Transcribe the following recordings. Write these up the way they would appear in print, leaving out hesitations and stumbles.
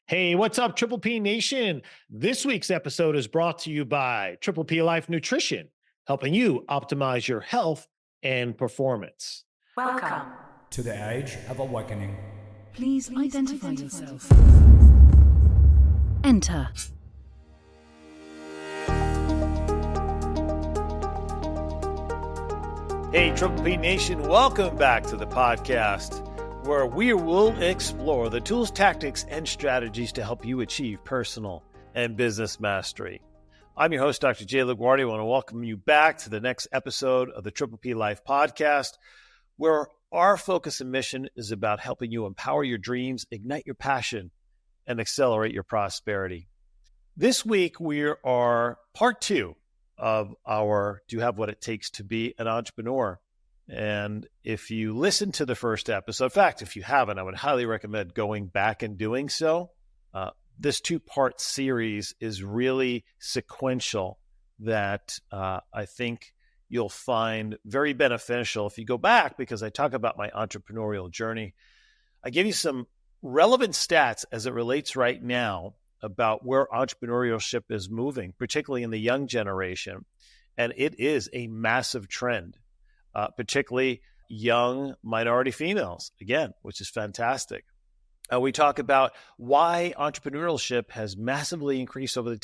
Hey, what's up, Triple P Nation? This week's episode is brought to you by Triple P Life Nutrition, helping you optimize your health and performance. Welcome to the Age of Awakening. Please identify yourself. Enter. Hey, Triple P Nation, welcome back to the podcast, where we will explore the tools, tactics, and strategies to help you achieve personal and business mastery. I'm your host, Dr. Jay LaGuardia. I want to welcome you back to the next episode of the Triple P Life podcast, where our focus and mission is about helping you empower your dreams, ignite your passion, and accelerate your prosperity. This week, we are part 2 of our Do You Have What It Takes to Be an Entrepreneur? And if you listen to the first episode, in fact, if you haven't, I would highly recommend going back and doing so. This 2-part series is really sequential that I think you'll find very beneficial if you go back, because I talk about my entrepreneurial journey. I give you some relevant stats as it relates right now about where entrepreneurship is moving, particularly in the young generation. And it is a massive trend. Particularly young minority females, again, which is fantastic. We talk about why entrepreneurship has massively increased over the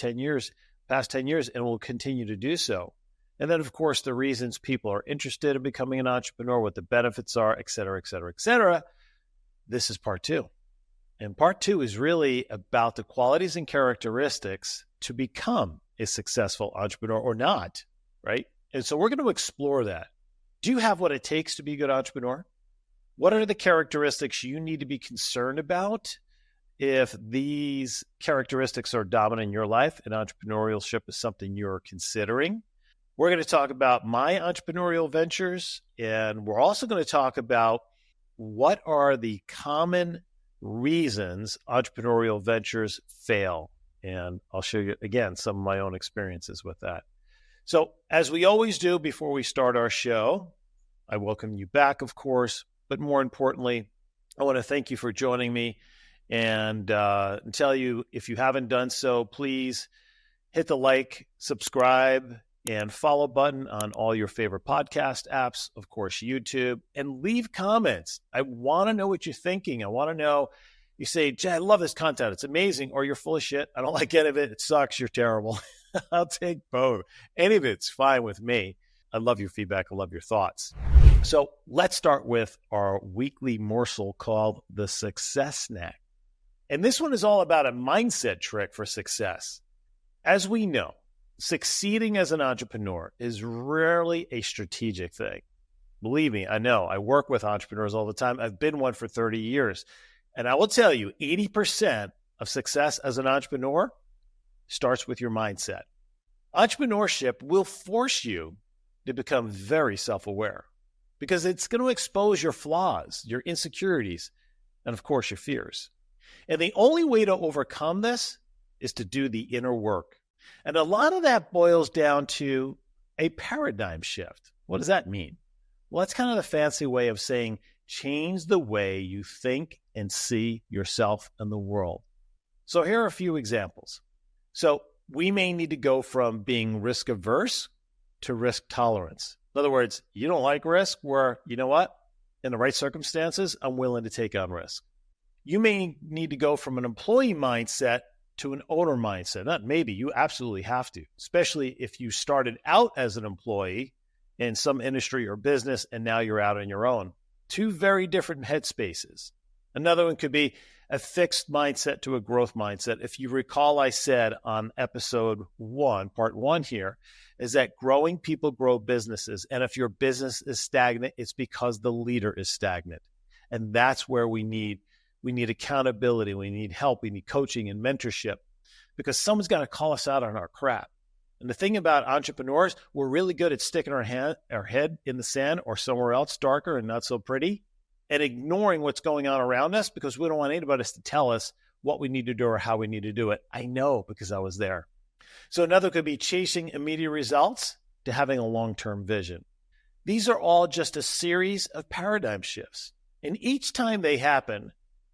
past 10 years, and will continue to do so. And then, of course, the reasons people are interested in becoming an entrepreneur, what the benefits are, et cetera, et cetera, et cetera. This is part 2. And part 2 is really about the qualities and characteristics to become a successful entrepreneur or not, right? And so we're going to explore that. Do you have what it takes to be a good entrepreneur? What are the characteristics you need to be concerned about if these characteristics are dominant in your life and entrepreneurship is something you're considering? We're going to talk about my entrepreneurial ventures, and we're also going to talk about what are the common reasons entrepreneurial ventures fail. And I'll show you, again, some of my own experiences with that. So as we always do before we start our show, I welcome you back, of course, but more importantly, I want to thank you for joining me and tell you, if you haven't done so, please hit the like, subscribe, and follow button on all your favorite podcast apps, of course, YouTube, and leave comments. I want to know what you're thinking. I want to know, you say, Jay, I love this content. It's amazing. Or you're full of shit. I don't like any of it. It sucks. You're terrible. I'll take both. Any of it's fine with me. I love your feedback. I love your thoughts. So let's start with our weekly morsel called the Success Snack. And this one is all about a mindset trick for success. As we know, succeeding as an entrepreneur is rarely a strategic thing. Believe me, I know. I work with entrepreneurs all the time. I've been one for 30 years. And I will tell you, 80% of success as an entrepreneur starts with your mindset. Entrepreneurship will force you to become very self-aware, because it's going to expose your flaws, your insecurities, and of course, your fears. And the only way to overcome this is to do the inner work. And a lot of that boils down to a paradigm shift. What does that mean? Well, that's kind of the fancy way of saying change the way you think and see yourself and the world. So here are a few examples. So we may need to go from being risk averse to risk tolerance. In other words, you don't like risk, where, you know what? In the right circumstances, I'm willing to take on risk. You may need to go from an employee mindset to an owner mindset. Not maybe, you absolutely have to, especially if you started out as an employee in some industry or business and now you're out on your own. 2 very different headspaces. Another one could be a fixed mindset to a growth mindset. If you recall, I said on episode 1, part 1 here, is that growing people grow businesses. And if your business is stagnant, it's because the leader is stagnant. And that's where we need accountability. We need help. We need coaching and mentorship, because someone's got to call us out on our crap. And the thing about entrepreneurs, we're really good at sticking our head in the sand or somewhere else darker and not so pretty, and ignoring what's going on around us, because we don't want anybody to tell us what we need to do or how we need to do it. I know, because I was there. So another could be chasing immediate results to having a long-term vision. These are all just a series of paradigm shifts. And each time they happen,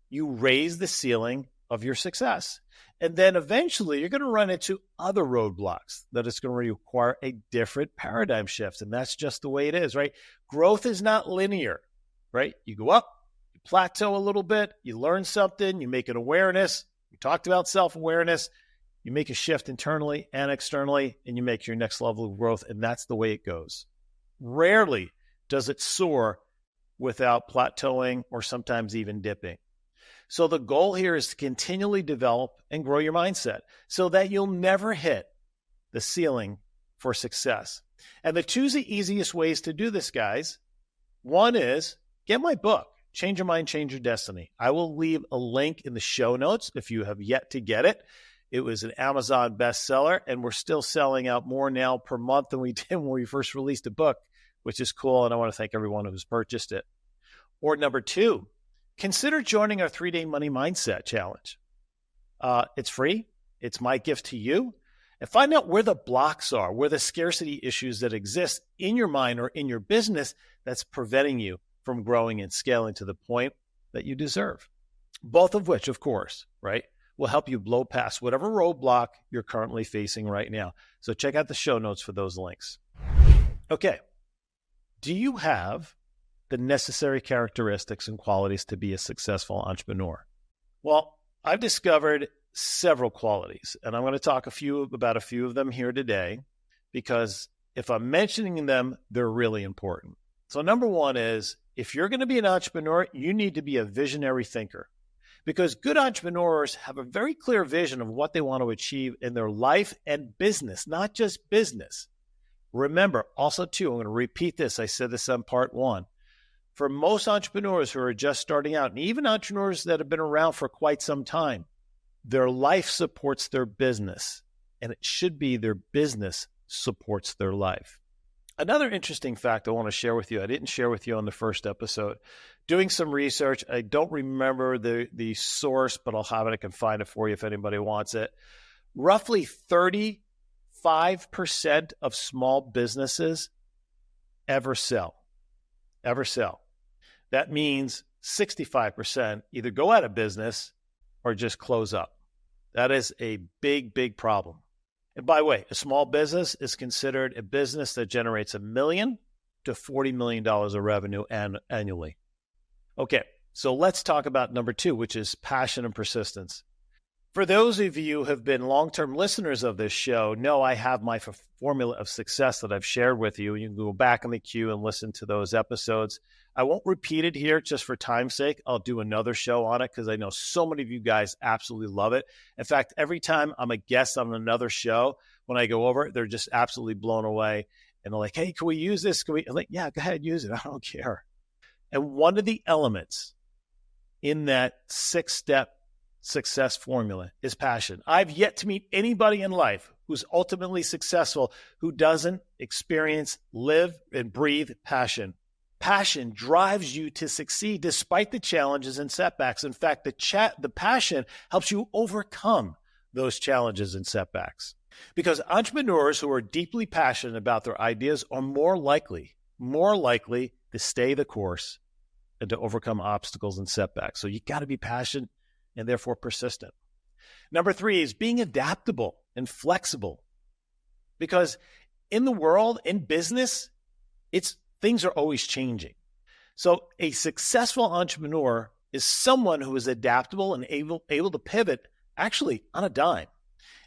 you raise the ceiling of your success. And then eventually you're going to run into other roadblocks that it's going to require a different paradigm shift. And that's just the way it is, right? Growth is not linear, right? You go up, you plateau a little bit, you learn something, you make an awareness. We talked about self-awareness. You make a shift internally and externally, and you make your next level of growth. And that's the way it goes. Rarely does it soar without plateauing or sometimes even dipping. So the goal here is to continually develop and grow your mindset so that you'll never hit the ceiling for success. And the two easiest ways to do this, guys, one is get my book, Change Your Mind, Change Your Destiny. I will leave a link in the show notes if you have yet to get it. It was an Amazon bestseller, and we're still selling out more now per month than we did when we first released the book, which is cool, and I want to thank everyone who's purchased it. Or number two, consider joining our 3-day money mindset challenge. It's free. It's my gift to you. And find out where the blocks are, where the scarcity issues that exist in your mind or in your business that's preventing you from growing and scaling to the point that you deserve. Both of which, of course, right, will help you blow past whatever roadblock you're currently facing right now. So check out the show notes for those links. Okay. Do you have the necessary characteristics and qualities to be a successful entrepreneur? Well, I've discovered several qualities, and I'm going to talk about a few of them here today, because if I'm mentioning them, they're really important. So number one is, if you're going to be an entrepreneur, you need to be a visionary thinker, because good entrepreneurs have a very clear vision of what they want to achieve in their life and business, not just business. Remember, also too, I'm going to repeat this. I said this on part one. For most entrepreneurs who are just starting out, and even entrepreneurs that have been around for quite some time, their life supports their business, and it should be their business supports their life. Another interesting fact I want to share with you, I didn't share with you on the first episode. Doing some research, I don't remember the source, but I'll have it. I can find it for you if anybody wants it. Roughly 35% of small businesses ever sell. That means 65% either go out of business or just close up. That is a big, big problem. And by the way, a small business is considered a business that generates $1 million to $40 million of revenue annually. Okay, so let's talk about number two, which is passion and persistence. For those of you who have been long-term listeners of this show, know I have my formula of success that I've shared with you. You can go back in the queue and listen to those episodes. I won't repeat it here just for time's sake. I'll do another show on it because I know so many of you guys absolutely love it. In fact, every time I'm a guest on another show, when I go over it, they're just absolutely blown away. And they're like, hey, can we use this? I'm like, yeah, go ahead, use it. I don't care. And one of the elements in that 6-step success formula is passion. I've yet to meet anybody in life who's ultimately successful who doesn't experience, live, and breathe passion. Passion drives you to succeed despite the challenges and setbacks. In fact, the passion helps you overcome those challenges and setbacks. Because entrepreneurs who are deeply passionate about their ideas are more likely to stay the course and to overcome obstacles and setbacks. So you got to be passionate and therefore persistent. Number 3 is being adaptable and flexible. Because in the world, in business, things are always changing. So a successful entrepreneur is someone who is adaptable and able to pivot actually on a dime.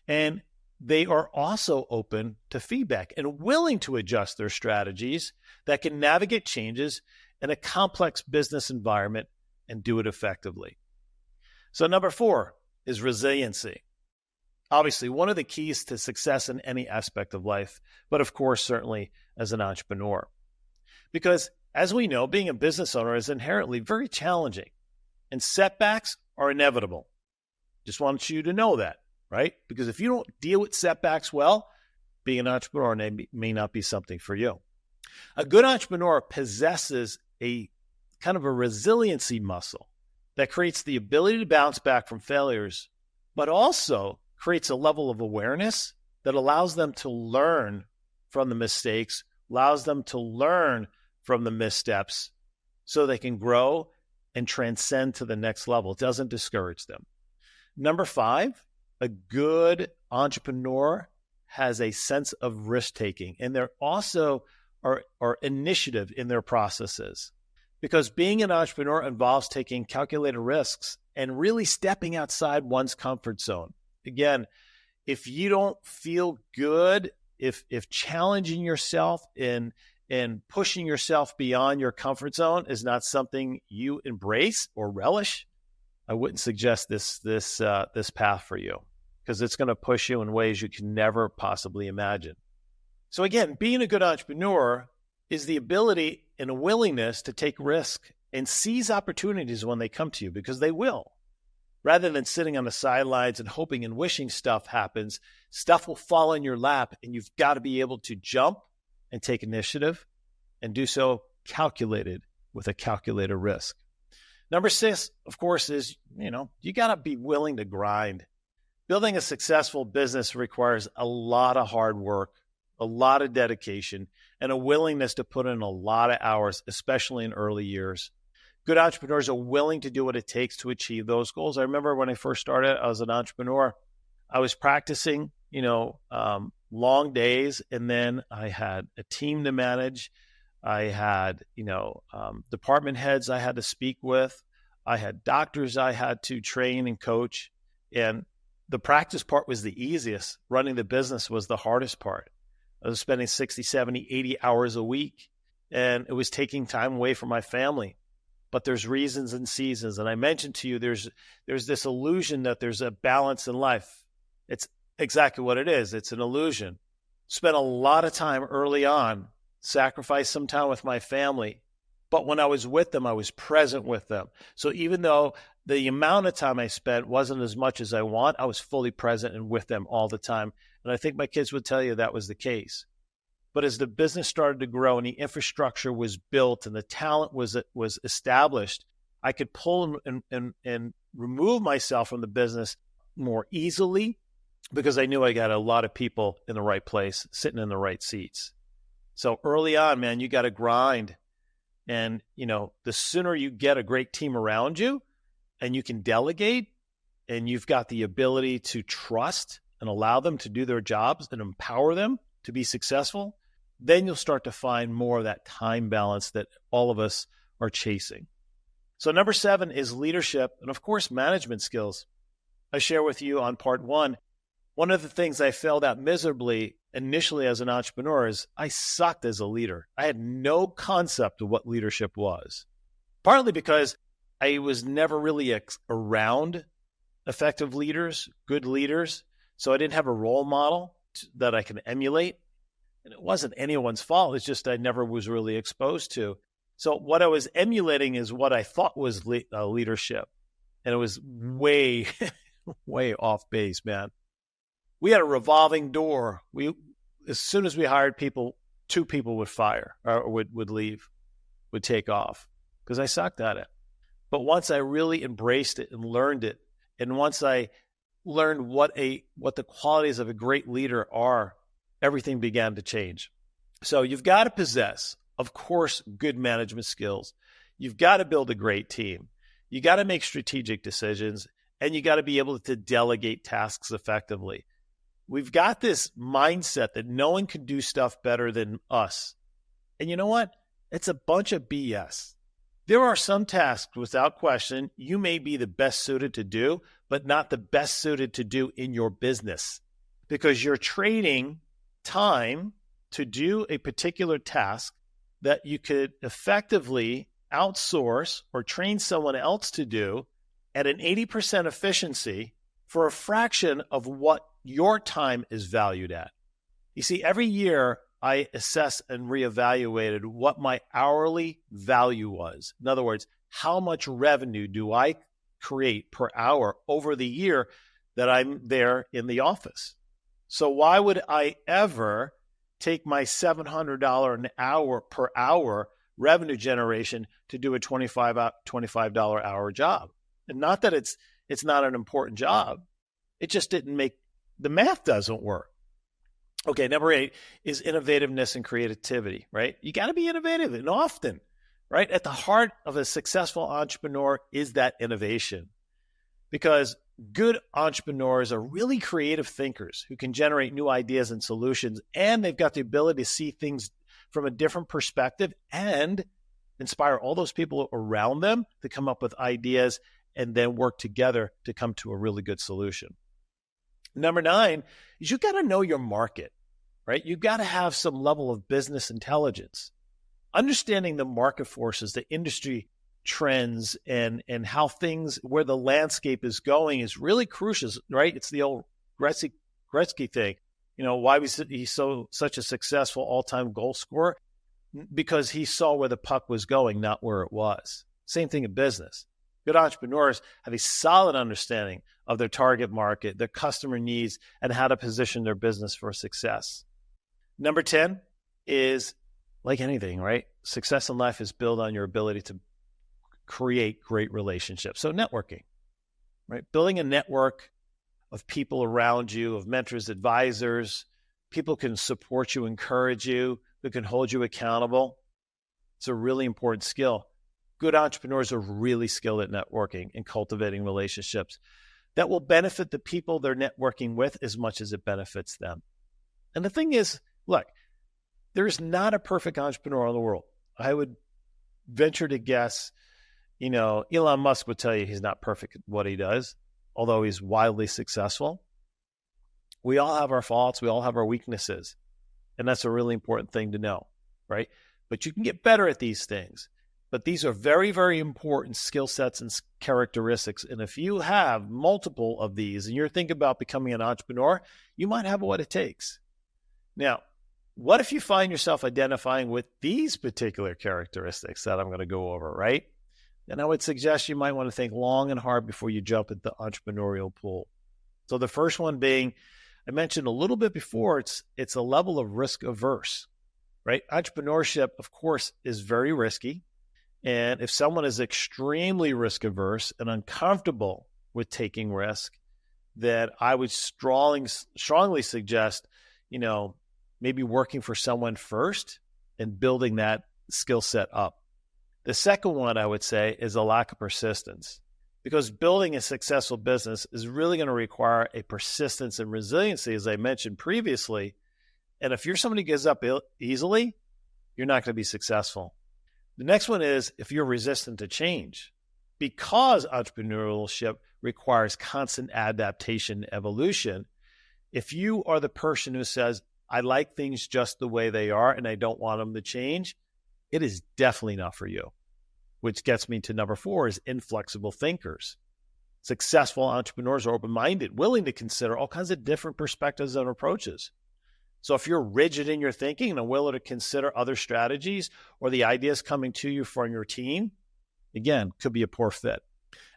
And they are also open to feedback and willing to adjust their strategies that can navigate changes in a complex business environment and do it effectively. So number 4 is resiliency. Obviously, one of the keys to success in any aspect of life, but of course, certainly as an entrepreneur. Because as we know, being a business owner is inherently very challenging and setbacks are inevitable. Just want you to know that, right? Because if you don't deal with setbacks well, being an entrepreneur may not be something for you. A good entrepreneur possesses a kind of a resiliency muscle that creates the ability to bounce back from failures, but also creates a level of awareness that allows them to learn from the mistakes, allows them to learn from the missteps so they can grow and transcend to the next level. It doesn't discourage them. Number 5, a good entrepreneur has a sense of risk-taking, and they're also are initiative in their processes. Because being an entrepreneur involves taking calculated risks and really stepping outside one's comfort zone. Again, if you don't feel good, if challenging yourself and pushing yourself beyond your comfort zone is not something you embrace or relish, I wouldn't suggest this path for you, because it's going to push you in ways you can never possibly imagine. So again, being a good entrepreneur is the ability and a willingness to take risk and seize opportunities when they come to you, because they will. Rather than sitting on the sidelines and hoping and wishing stuff happens, stuff will fall in your lap, and you've got to be able to jump and take initiative and do so calculated with a calculated risk. Number 6, of course, is, you got to be willing to grind. Building a successful business requires a lot of hard work, a lot of dedication, and a willingness to put in a lot of hours, especially in early years. Good entrepreneurs are willing to do what it takes to achieve those goals. I remember when I first started as an entrepreneur, I was practicing, long days, and then I had a team to manage. I had, department heads I had to speak with. I had doctors I had to train and coach. And the practice part was the easiest. Running the business was the hardest part. I was spending 60, 70, 80 hours a week, and it was taking time away from my family. But there's reasons and seasons. And I mentioned to you, there's this illusion that there's a balance in life. It's exactly what it is. It's an illusion. Spent a lot of time early on, sacrificed some time with my family. But when I was with them, I was present with them. So even though the amount of time I spent wasn't as much as I want, I was fully present and with them all the time. And I think my kids would tell you that was the case. But as the business started to grow and the infrastructure was built and the talent was established, I could pull and remove myself from the business more easily, because I knew I got a lot of people in the right place, sitting in the right seats. So early on, man, you got to grind. And, the sooner you get a great team around you and you can delegate and you've got the ability to trust and allow them to do their jobs and empower them to be successful, then you'll start to find more of that time balance that all of us are chasing. So number 7 is leadership and, of course, management skills. I share with you on part 1, one of the things I failed at miserably initially as an entrepreneur is I sucked as a leader. I had no concept of what leadership was, partly because I was never really around effective leaders, good leaders. So I didn't have a role model that I can emulate. And it wasn't anyone's fault. It's just I never was really exposed to. So what I was emulating is what I thought was leadership. And it was way, way off base, man. We had a revolving door. As soon as we hired people, 2 people would fire or would leave, would take off, because I sucked at it. But once I really embraced it and learned it, and once I learned what the qualities of a great leader are, everything began to change. So you've got to possess, of course, good management skills. You've got to build a great team. You got to make strategic decisions, and you got to be able to delegate tasks effectively. We've got this mindset that no one can do stuff better than us. And you know what? It's a bunch of BS. There are some tasks, without question, you may be the best suited to do, but not the best suited to do in your business, because you're trading time to do a particular task that you could effectively outsource or train someone else to do at an 80% efficiency for a fraction of what your time is valued at. You see, every year I assess and reevaluated what my hourly value was. In other words, how much revenue do I create per hour over the year that I'm there in the office? So why would I ever take my $700 an hour per hour revenue generation to do a $25 hour job? And not that it's not an important job. It just didn't make, the math doesn't work. Okay, number 8 is innovativeness and creativity, right? You got to be innovative, and often, right? At the heart of a successful entrepreneur is that innovation. Because Good entrepreneurs are really creative thinkers who can generate new ideas and solutions, and they've got the ability to see things from a different perspective and inspire all those people around them to come up with ideas and then work together to come to a really good solution. Number 9 is you got to know your market, right? You've got to have some level of business intelligence. Understanding the market forces, the industry trends, and how things, where the landscape is going is really crucial, right? It's the old Gretzky thing. Why was he such a successful all-time goal scorer? Because he saw where the puck was going, not where it was. Same thing in business. Good entrepreneurs have a solid understanding of their target market, their customer needs, and how to position their business for success. Number 10 is, like anything, right? Success in life is built on your ability to create great relationships. So networking, right? Building a network of people around you, of mentors, advisors, people can support you, encourage you, who can hold you accountable. It's a really important skill. Good entrepreneurs are really skilled at networking and cultivating relationships that will benefit the people they're networking with as much as it benefits them. And the thing is, look, there's not a perfect entrepreneur in the world. I would venture to guess, Elon Musk would tell you he's not perfect at what he does, although he's wildly successful. We all have our faults. We all have our weaknesses. And that's a really important thing to know, right? But you can get better at these things. But these are very, very important skill sets and characteristics. And if you have multiple of these and you're thinking about becoming an entrepreneur, you might have what it takes. Now, what if you find yourself identifying with these particular characteristics that I'm going to go over, right? Then I would suggest you might want to think long and hard before you jump at the entrepreneurial pool. So the first one being, I mentioned a little bit before, it's a level of risk averse, right? Entrepreneurship, of course, is very risky. And if someone is extremely risk averse and uncomfortable with taking risk, then I would strongly suggest, maybe working for someone first and building that skill set up. The second one I would say is a lack of persistence, because building a successful business is really going to require a persistence and resiliency, as I mentioned previously. And if you're somebody who gives up easily, you're not going to be successful. The next one is if you're resistant to change, because entrepreneurship requires constant adaptation and evolution. If you are the person who says, I like things just the way they are and I don't want them to change, it is definitely not for you. Which gets me to number 4 is inflexible thinkers. Successful entrepreneurs are open-minded, willing to consider all kinds of different perspectives and approaches. So if you're rigid in your thinking and willing to consider other strategies or the ideas coming to you from your team, again, could be a poor fit.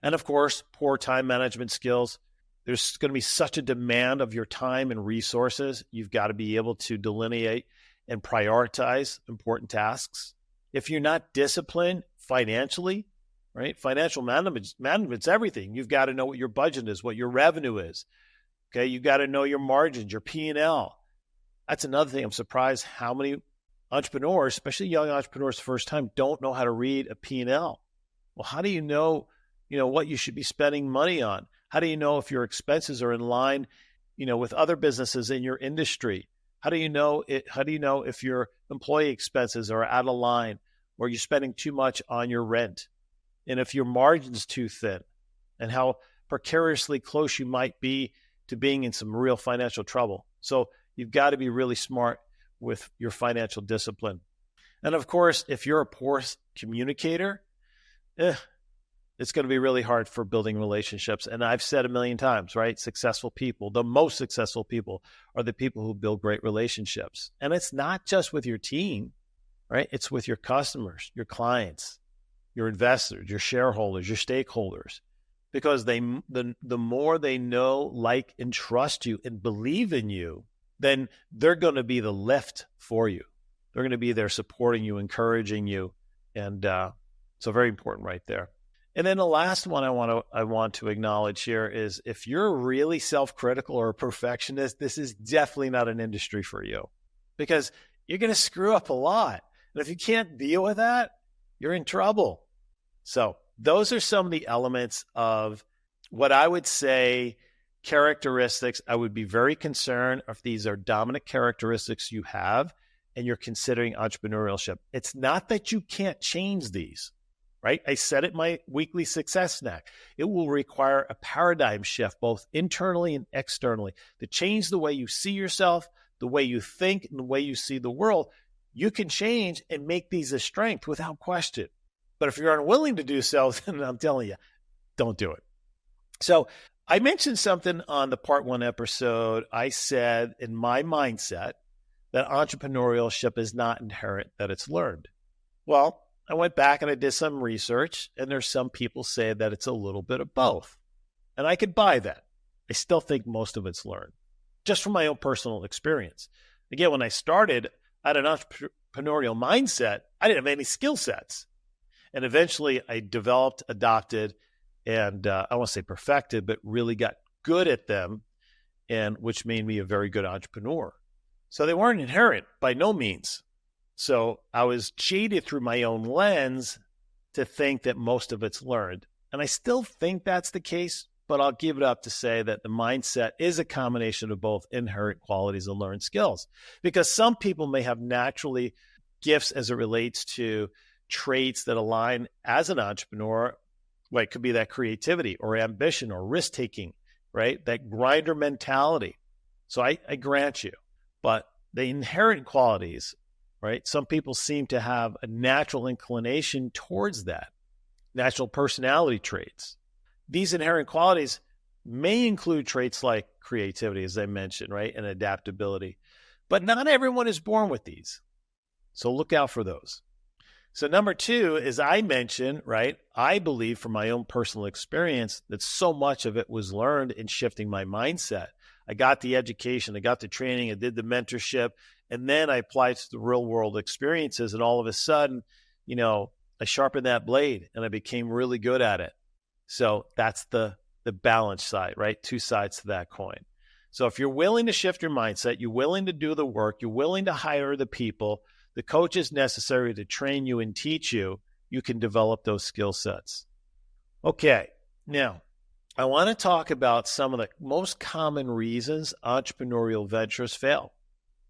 And of course, poor time management skills. There's going to be such a demand of your time and resources. You've got to be able to delineate and prioritize important tasks. If you're not disciplined financially, right? Financial management's everything. You've got to know what your budget is, what your revenue is. Okay, you got to know your margins, your P&L. That's another thing. I'm surprised how many entrepreneurs, especially young entrepreneurs first time, don't know how to read a P&L. Well, how do you know, what you should be spending money on? How do you know if your expenses are in line, with other businesses in your industry? How do you know if your employee expenses are out of line or you're spending too much on your rent? And if your margin's too thin, and how precariously close you might be to being in some real financial trouble. So you've got to be really smart with your financial discipline. And of course, if you're a poor communicator, it's going to be really hard for building relationships. And I've said a million times, right? Successful people, the most successful people are the people who build great relationships. And it's not just with your team, right? It's with your customers, your clients, your investors, your shareholders, your stakeholders. Because the more they know, like, and trust you and believe in you, then they're going to be the lift for you. They're going to be there supporting you, encouraging you. And so very important right there. And then the last one I want to acknowledge here is if you're really self-critical or a perfectionist, this is definitely not an industry for you, because you're going to screw up a lot. And if you can't deal with that, you're in trouble. So those are some of the elements of What I would say, characteristics, I would be very concerned if these are dominant characteristics you have and you're considering entrepreneurship. It's not that you can't change these, right? I said it in my weekly success snack. It will require a paradigm shift, both internally and externally, to change the way you see yourself, the way you think, and the way you see the world. You can change and make these a strength without question. But if you're unwilling to do so, then I'm telling you, don't do it. So I mentioned something on the part 1 episode. I said in my mindset that entrepreneurship is not inherent, that it's learned. Well, I went back and I did some research, and there's some people say that it's a little bit of both. And I could buy that. I still think most of it's learned, just from my own personal experience. Again, when I started, I had an entrepreneurial mindset. I didn't have any skill sets. And eventually I developed, adopted, and I won't say perfected, but really got good at them, and which made me a very good entrepreneur. So they weren't inherent by no means. So I was jaded through my own lens to think that most of it's learned. And I still think that's the case, but I'll give it up to say that the mindset is a combination of both inherent qualities and learned skills. Because some people may have naturally gifts as it relates to traits that align as an entrepreneur. Like it could be that creativity or ambition or risk-taking, right? That grinder mentality. So I grant you, but the inherent qualities, right? Some people seem to have a natural inclination towards that, natural personality traits. These inherent qualities may include traits like creativity, as I mentioned, right? And adaptability, but not everyone is born with these. So look out for those. So number 2, as I mentioned, right, I believe from my own personal experience that so much of it was learned in shifting my mindset. I got the education, I got the training, I did the mentorship, and then I applied to the real world experiences. And all of a sudden, I sharpened that blade and I became really good at it. So that's the balance side, right? 2 sides to that coin. So if you're willing to shift your mindset, you're willing to do the work, you're willing to hire the people, the coaches necessary to train you and teach you, you can develop those skill sets. Okay, now I want to talk about some of the most common reasons entrepreneurial ventures fail.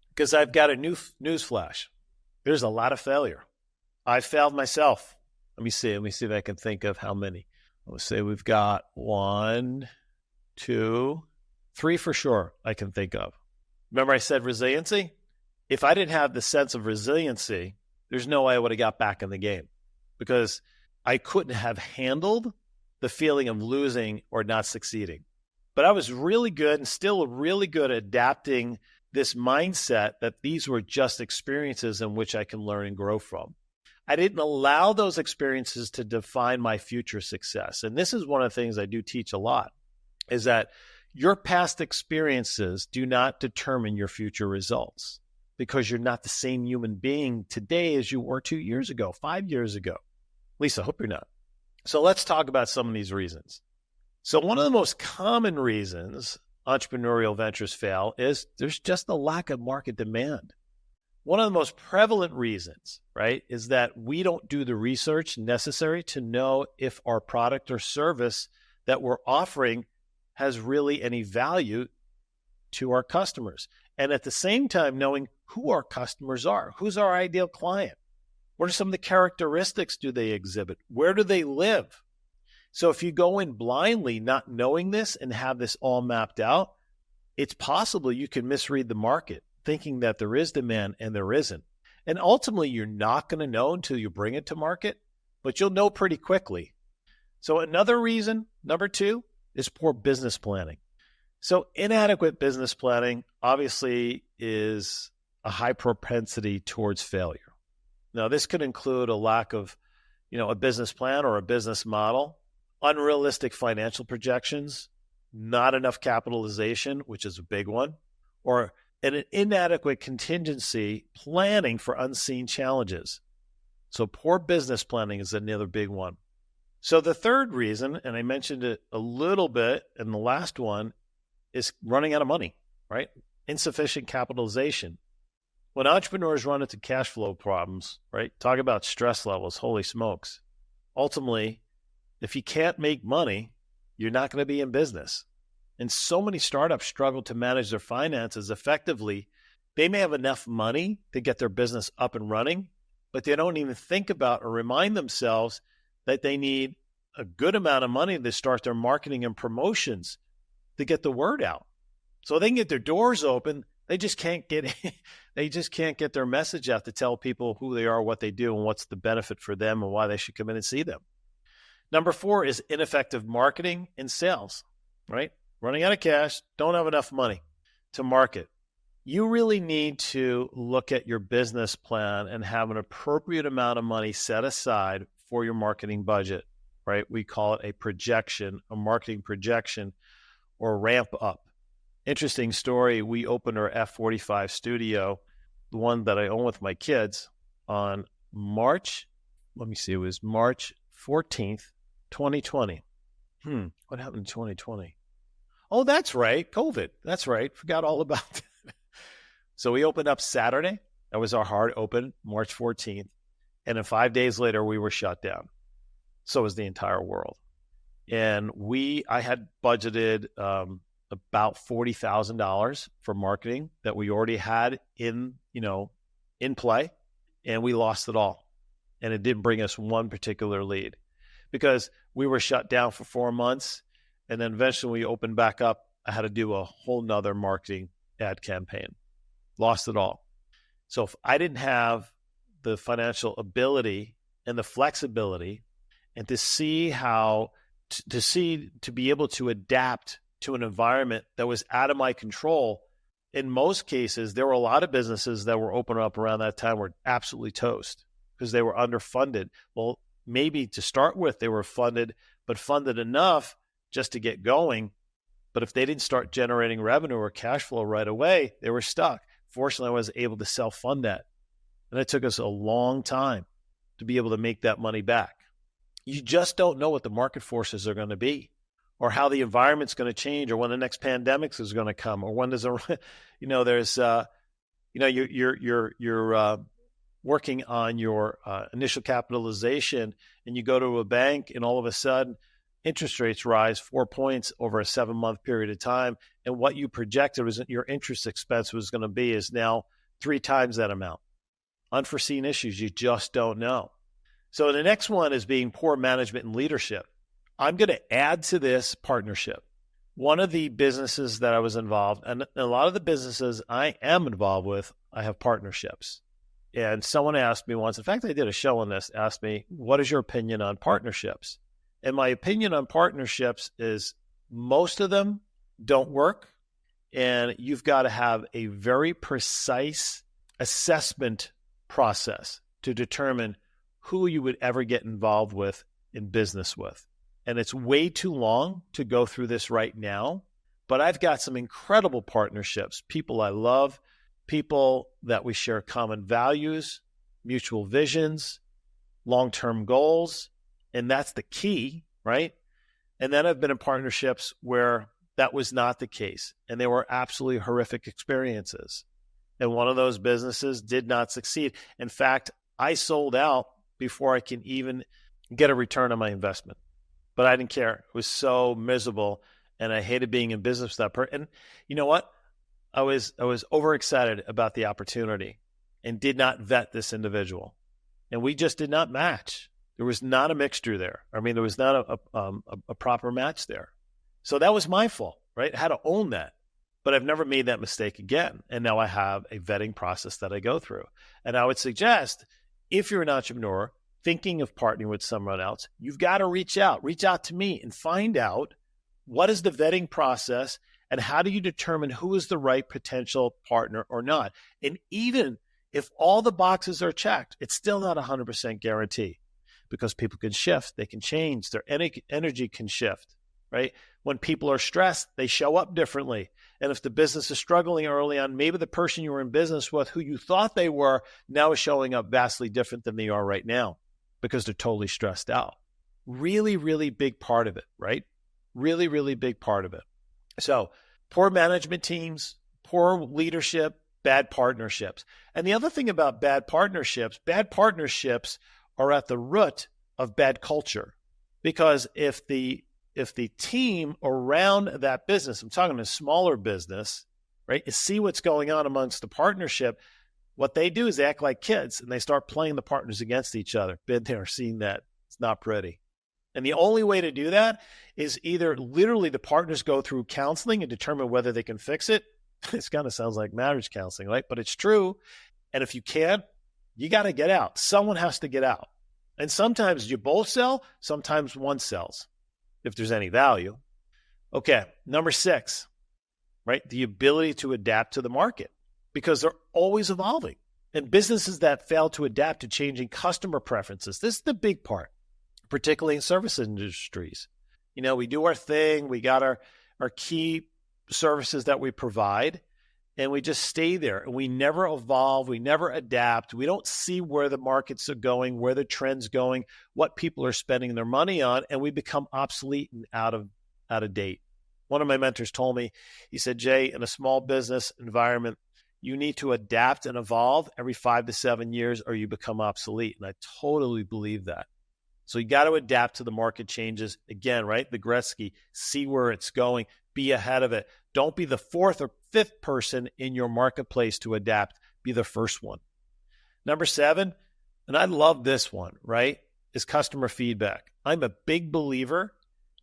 Because I've got a news flash. There's a lot of failure. I failed myself. Let me see if I can think of how many. Let's say we've got 1, 2, 3 for sure I can think of. Remember I said resiliency? If I didn't have the sense of resiliency, there's no way I would have got back in the game, because I couldn't have handled the feeling of losing or not succeeding. But I was really good and still really good at adapting this mindset that these were just experiences in which I can learn and grow from. I didn't allow those experiences to define my future success. And this is one of the things I do teach a lot, is that your past experiences do not determine your future results, because you're not the same human being today as you were 2 years ago, 5 years ago. At least I hope you're not. So let's talk about some of these reasons. So one of the most common reasons entrepreneurial ventures fail is there's just a lack of market demand. One of the most prevalent reasons, right, is that we don't do the research necessary to know if our product or service that we're offering has really any value to our customers. And at the same time, knowing who our customers are, who's our ideal client, what are some of the characteristics do they exhibit, where do they live? So if you go in blindly, not knowing this and have this all mapped out, it's possible you can misread the market, thinking that there is demand and there isn't. And ultimately, you're not going to know until you bring it to market, but you'll know pretty quickly. So another reason, number 2, is poor business planning. So inadequate business planning obviously is a high propensity towards failure. Now, this could include a lack of, a business plan or a business model, unrealistic financial projections, not enough capitalization, which is a big one, or an inadequate contingency planning for unseen challenges. So poor business planning is another big one. So the third reason, and I mentioned it a little bit in the last one, is running out of money, right? Insufficient capitalization. When entrepreneurs run into cash flow problems, right? Talk about stress levels, holy smokes. Ultimately, if you can't make money, you're not going to be in business. And so many startups struggle to manage their finances effectively. They may have enough money to get their business up and running, but they don't even think about or remind themselves that they need a good amount of money to start their marketing and promotions to get the word out. So they can get their doors open. They just can't get their message out to tell people who they are, what they do, and what's the benefit for them and why they should come in and see them. Number 4 is ineffective marketing and sales, right? Running out of cash, don't have enough money to market. You really need to look at your business plan and have an appropriate amount of money set aside for your marketing budget, right? We call it a projection, a marketing projection, or ramp up. Interesting story. We opened our F45 studio, the one that I own with my kids, on March 14th, 2020. What happened in 2020? Oh, that's right. COVID. That's right. Forgot all about that. So we opened up Saturday. That was our hard open, March 14th. And then 5 days later, we were shut down. So was the entire world. And I had budgeted about $40,000 for marketing that we already had in play, and we lost it all. And it didn't bring us one particular lead because we were shut down for 4 months. And then eventually we opened back up. I had to do a whole nother marketing ad campaign. Lost it all. So if I didn't have the financial ability and the flexibility and to be able to adapt to an environment that was out of my control, in most cases, there were a lot of businesses that were opening up around that time were absolutely toast because they were underfunded. Well, maybe to start with, they were funded, but funded enough just to get going. But if they didn't start generating revenue or cash flow right away, they were stuck. Fortunately, I was able to self-fund that. And it took us a long time to be able to make that money back. You just don't know what the market forces are going to be, or how the environment's going to change, or when the next pandemic is going to come, or when you're working on your initial capitalization, and you go to a bank, and all of a sudden interest rates rise 4 points over a 7-month period of time, and what you projected was your interest expense was going to be is now 3 times that amount. Unforeseen issues, you just don't know. So the next one is being poor management and leadership. I'm going to add to this partnership. One of the businesses that I was involved, and a lot of the businesses I am involved with, I have partnerships. And someone asked me once, in fact, I did a show on this, asked me, what is your opinion on partnerships? And my opinion on partnerships is most of them don't work, and you've got to have a very precise assessment process to determine who you would ever get involved with in business with. And it's way too long to go through this right now, but I've got some incredible partnerships, people I love, people that we share common values, mutual visions, long-term goals, and that's the key, right? And then I've been in partnerships where that was not the case, and they were absolutely horrific experiences. And one of those businesses did not succeed. In fact, I sold out before I can even get a return on my investment. But I didn't care. It was so miserable, and I hated being in business with that person. And you know what? I was overexcited about the opportunity and did not vet this individual. And we just did not match. There was not a mixture there. I mean, there was not a proper match there. So that was my fault, right? I had to own that. But I've never made that mistake again. And now I have a vetting process that I go through. And I would suggest, if you're an entrepreneur thinking of partnering with someone else, you've got to reach out to me and find out what is the vetting process and how do you determine who is the right potential partner or not. And even if all the boxes are checked, it's still not 100% guarantee because people can shift, they can change, their energy can shift, right? When people are stressed, they show up differently. And if the business is struggling early on, maybe the person you were in business with who you thought they were now is showing up vastly different than they are right now because they're totally stressed out. Really, really big part of it, right? Really, really big part of it. So poor management teams, poor leadership, bad partnerships. And the other thing about bad partnerships are at the root of bad culture. Because if the if the team around that business, I'm talking a smaller business, right, is see what's going on amongst the partnership, what they do is they act like kids and they start playing the partners against each other. Been there, seen that. It's not pretty. And the only way to do that is either literally the partners go through counseling and determine whether they can fix it. This kind of sounds like marriage counseling, right? But it's true. And if you can't, you got to get out. Someone has to get out. And sometimes you both sell, sometimes one sells, if there's any value. Okay, number 6, right? The ability to adapt to the market, because they're always evolving. And businesses that fail to adapt to changing customer preferences, this is the big part, particularly in service industries. You know, we do our thing, we got our key services that we provide, and we just stay there. And we never evolve, we never adapt. We don't see where the markets are going, where the trend's going, what people are spending their money on, and we become obsolete and out of date. One of my mentors told me, he said, Jay, in a small business environment, you need to adapt and evolve every 5 to 7 years or you become obsolete. And I totally believe that. So you got to adapt to the market changes. Again, right? The Gretzky, see where it's going, be ahead of it. Don't be the 4th or 5th person in your marketplace to adapt. Be the first one. Number 7, and I love this one, right, is customer feedback. I'm a big believer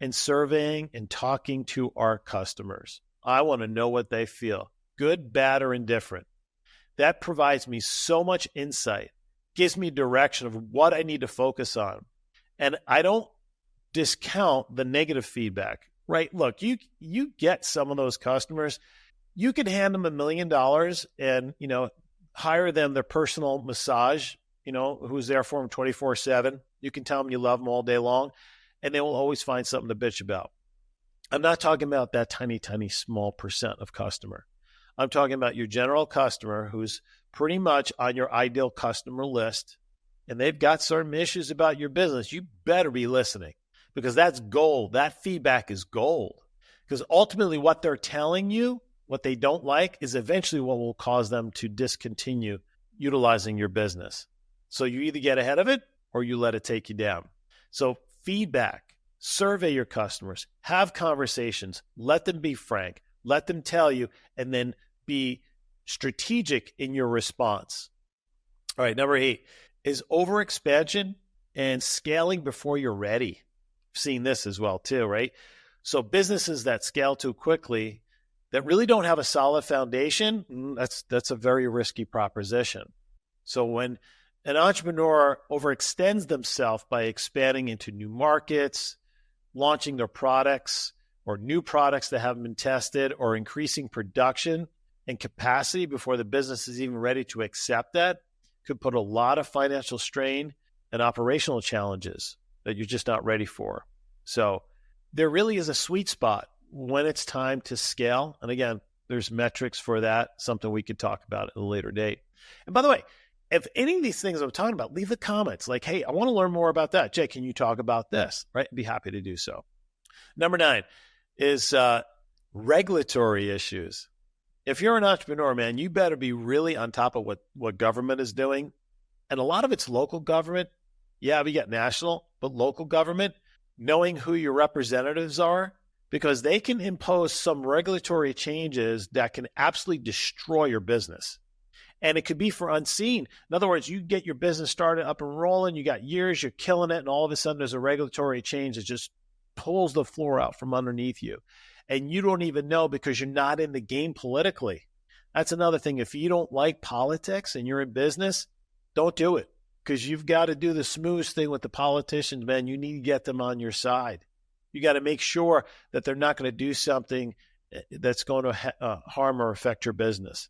in surveying and talking to our customers. I want to know what they feel, good, bad, or indifferent. That provides me so much insight, gives me direction of what I need to focus on. And I don't discount the negative feedback, right? Look, you get some of those customers, you could hand them $1 million and, hire them their personal massage, who's there for them 24/7. You can tell them you love them all day long, and they will always find something to bitch about. I'm not talking about that tiny, tiny, small percent of customer. I'm talking about your general customer who's pretty much on your ideal customer list, and they've got certain issues about your business. You better be listening, because that's gold. That feedback is gold, because ultimately what they're telling you, what they don't like, is eventually what will cause them to discontinue utilizing your business. So you either get ahead of it or you let it take you down. So feedback, survey your customers, have conversations, let them be frank, let them tell you, and then be strategic in your response. All right, number 8 is overexpansion and scaling before you're ready. I've seen this as well too, right? So businesses that scale too quickly, that really don't have a solid foundation, that's a very risky proposition. So when an entrepreneur overextends themselves by expanding into new markets, launching their products or new products that haven't been tested, or increasing production and capacity before the business is even ready to accept that, could put a lot of financial strain and operational challenges that you're just not ready for. So there really is a sweet spot when it's time to scale. And again, there's metrics for that, something we could talk about at a later date. And by the way, if any of these things I'm talking about, leave the comments like, hey, I want to learn more about that. Jay, can you talk about this? Right? I'd be happy to do so. Number 9 is regulatory issues. If you're an entrepreneur, man, you better be really on top of what government is doing. And a lot of it's local government. Yeah, we got national, but local government, knowing who your representatives are, because they can impose some regulatory changes that can absolutely destroy your business. And it could be for unseen. In other words, you get your business started up and rolling, you got years, you're killing it, and all of a sudden there's a regulatory change that just pulls the floor out from underneath you. And you don't even know because you're not in the game politically. That's another thing. If you don't like politics and you're in business, don't do it, because you've got to do the smooth thing with the politicians, man. You need to get them on your side. You got to make sure that they're not going to do something that's going to harm or affect your business.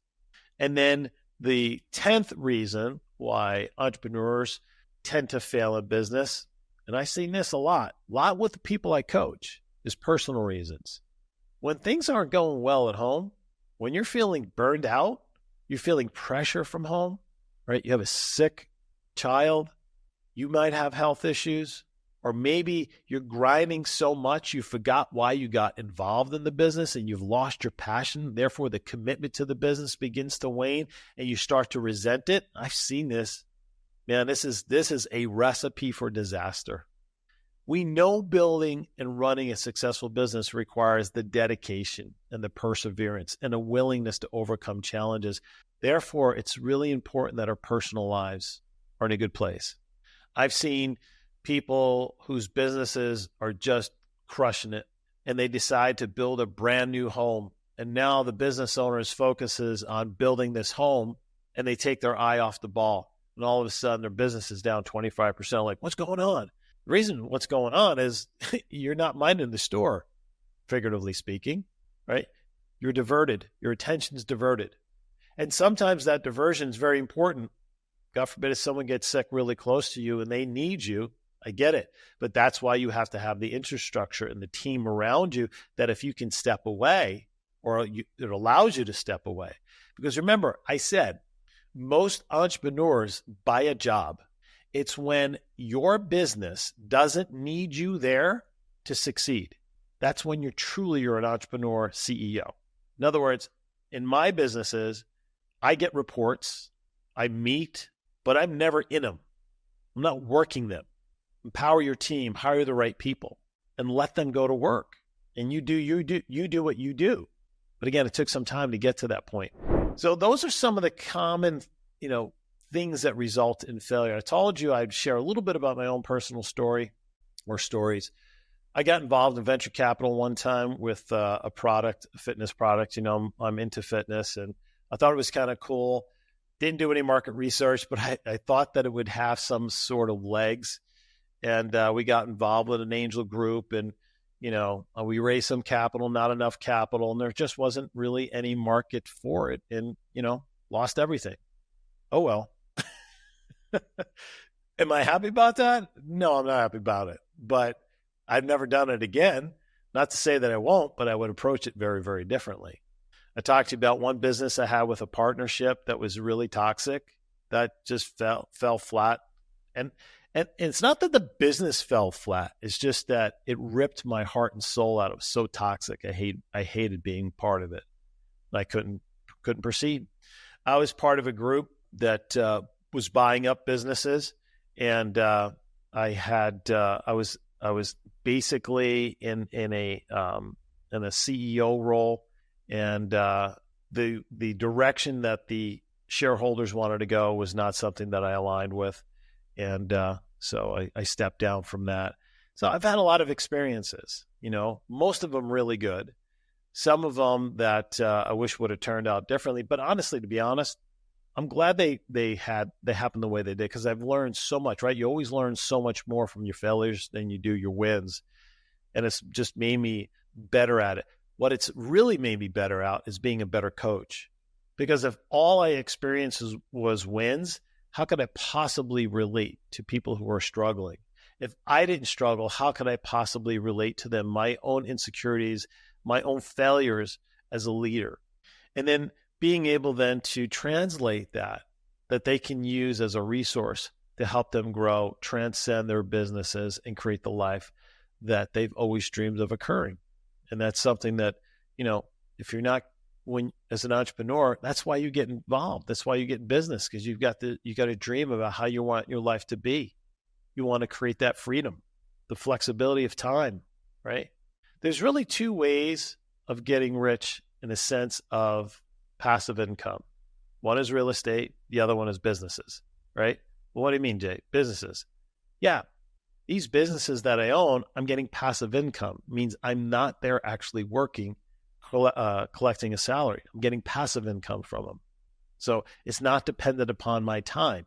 And then the 10th reason why entrepreneurs tend to fail in business, and I've seen this a lot with the people I coach, is personal reasons. When things aren't going well at home, when you're feeling burned out, you're feeling pressure from home, right? You have a sick child, you might have health issues, or maybe you're grinding so much you forgot why you got involved in the business and you've lost your passion. Therefore, the commitment to the business begins to wane and you start to resent it. I've seen this. Man, this is a recipe for disaster. We know building and running a successful business requires the dedication and the perseverance and a willingness to overcome challenges. Therefore, it's really important that our personal lives are in a good place. I've seen people whose businesses are just crushing it, and they decide to build a brand new home. And now the business owners focuses on building this home, and they take their eye off the ball. And all of a sudden, their business is down 25%. Like, what's going on? The reason what's going on is you're not minding the store, figuratively speaking, right? You're diverted. Your attention's diverted. And sometimes that diversion is very important. God forbid if someone gets sick really close to you and they need you, I get it. But that's why you have to have the infrastructure and the team around you that if you can step away, it allows you to step away. Because remember, I said, most entrepreneurs buy a job. It's when your business doesn't need you there to succeed. That's when you're an entrepreneur CEO. In other words, in my businesses, I get reports, I meet, but I'm never in them. I'm not working them. Empower your team, hire the right people, and let them go to work. And you do what you do. But again, it took some time to get to that point. So those are some of the common, things that result in failure. I told you I'd share a little bit about my own personal story or stories. I got involved in venture capital one time with a fitness product. I'm into fitness, and I thought it was kind of cool. Didn't do any market research, but I thought that it would have some sort of legs. And we got involved with an angel group, and we raised some capital, not enough capital, and there just wasn't really any market for it, and lost everything. Oh well. Am I happy about that? No, I'm not happy about it. But I've never done it again. Not to say that I won't, but I would approach it very, very differently. I talked to you about one business I had with a partnership that was really toxic. That just fell flat. And it's not that the business fell flat. It's just that it ripped my heart and soul out. It was so toxic. I hated being part of it. I couldn't proceed. I was part of a group that was buying up businesses, and I was basically in a CEO role, and the direction that the shareholders wanted to go was not something that I aligned with, and so I stepped down from that. So I've had a lot of experiences, most of them really good, some of them that I wish would have turned out differently. But honestly, to be honest, I'm glad they happened the way they did, because I've learned so much, right? You always learn so much more from your failures than you do your wins. And it's just made me better at it. What it's really made me better at is being a better coach. Because if all I experienced was wins, how could I possibly relate to people who are struggling? If I didn't struggle, how could I possibly relate to them, my own insecurities, my own failures as a leader? And then being able then to translate that they can use as a resource to help them grow, transcend their businesses, and create the life that they've always dreamed of occurring. And that's something that, if you're not, as an entrepreneur, that's why you get involved. That's why you get in business, because you got a dream about how you want your life to be. You want to create that freedom, the flexibility of time, right? There's really two ways of getting rich in a sense of passive income. One is real estate. The other one is businesses, right? Well, what do you mean, Jay? Businesses. Yeah. These businesses that I own, I'm getting passive income. It means I'm not there actually working, collecting a salary. I'm getting passive income from them. So it's not dependent upon my time.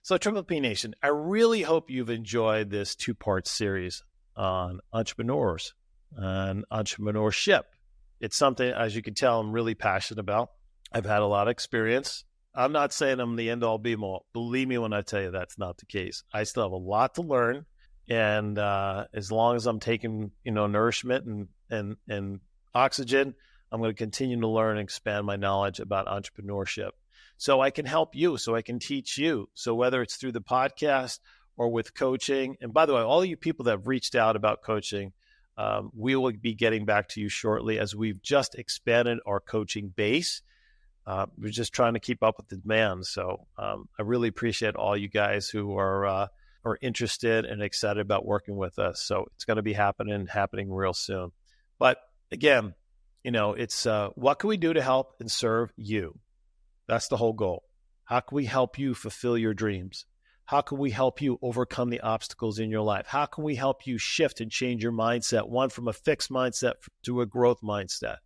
So Triple P Nation, I really hope you've enjoyed this two-part series on entrepreneurs and entrepreneurship. It's something, as you can tell, I'm really passionate about. I've had a lot of experience. I'm not saying I'm the end-all be-all. Believe me when I tell you that's not the case. I still have a lot to learn. And as long as I'm taking, nourishment and oxygen, I'm going to continue to learn and expand my knowledge about entrepreneurship. So I can help you, so I can teach you. So whether it's through the podcast or with coaching, and by the way, all you people that have reached out about coaching, we will be getting back to you shortly, as we've just expanded our coaching base. We're just trying to keep up with the demand. So I really appreciate all you guys who are are interested and excited about working with us. So it's going to be happening real soon. But again, it's what can we do to help and serve you? That's the whole goal. How can we help you fulfill your dreams? How can we help you overcome the obstacles in your life? How can we help you shift and change your mindset, one from a fixed mindset to a growth mindset?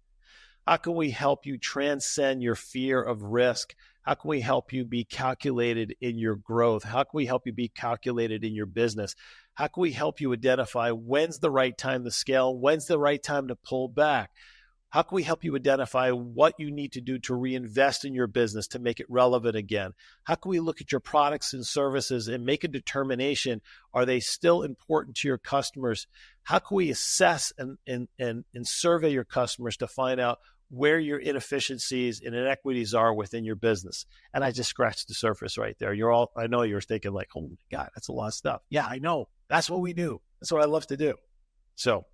How can we help you transcend your fear of risk? How can we help you be calculated in your growth? How can we help you be calculated in your business? How can we help you identify when's the right time to scale? When's the right time to pull back? How can we help you identify what you need to do to reinvest in your business to make it relevant again? How can we look at your products and services and make a determination, are they still important to your customers? How can we assess and survey your customers to find out where your inefficiencies and inequities are within your business? And I just scratched the surface right there. I know you're thinking like, oh my God, that's a lot of stuff. Yeah, I know. That's what we do. That's what I love to do. So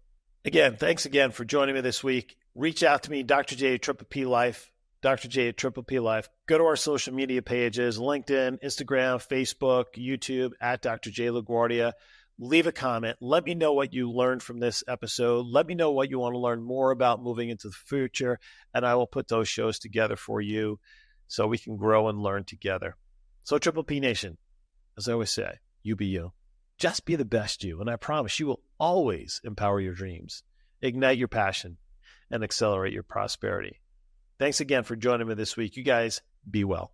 again, thanks again for joining me this week. Reach out to me, Dr. J at Triple P Life, Dr. J at Triple P Life. Go to our social media pages, LinkedIn, Instagram, Facebook, YouTube, at Dr. J LaGuardia. Leave a comment. Let me know what you learned from this episode. Let me know what you want to learn more about moving into the future, and I will put those shows together for you so we can grow and learn together. So Triple P Nation, as I always say, you be you. Just be the best you, and I promise you will always empower your dreams, ignite your passion, and accelerate your prosperity. Thanks again for joining me this week. You guys be well.